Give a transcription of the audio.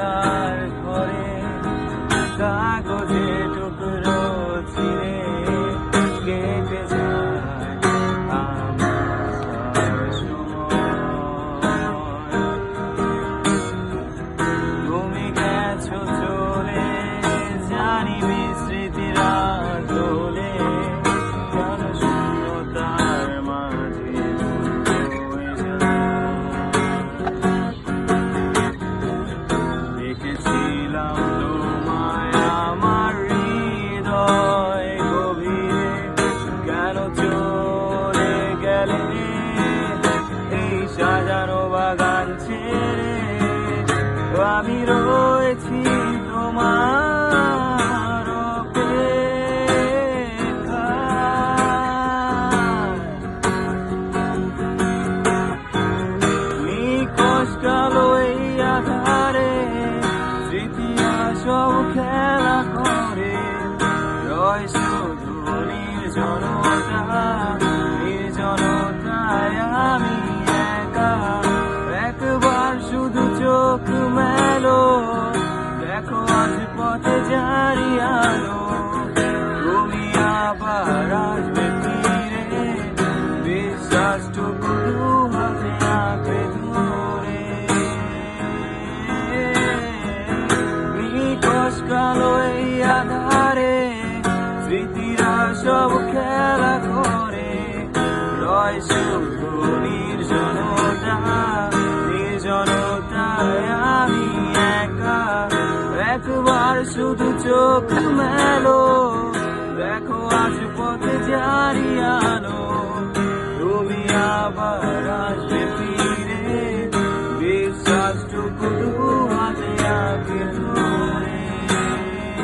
অন্ধকার ঘরে কাগজে টুকরো ছিঁড়ে কেটে যায় আমার সময়। তুমি গেছো চলে জানি বিস্মৃতিরা তোলে কেন শূন্যতার মাঝে দেখেছিলাম তোমায় আমার হৃদয় গভীরে কেন চলে গেলে এই সাজানো বাগান ছেড়ে আমি রয়েছি তোমার অপেক্ষায়। নিখোঁজ কালো এই আধারে স্মৃতিরা সব খেলা করে রয় শুধু নির্জনতায় আমি একা। একবার শুধু চোখ মেলো দেখো আজ পথে জারি আলো তুমি আবার আসবে ফিরে বিশ্বাসটুকু দু হাতে আঁকড়ে ধরে। নিখোঁজ কালো এই আধারে স্মৃতিরা সব খেলা করে রয় শুধু নির্জনতায় আমি একা। একবার শুধু চোখ মেলো দেখো আজ পথে জারি আলো তুমি আবার আসবে ফিরে বিশ্বাসটুকু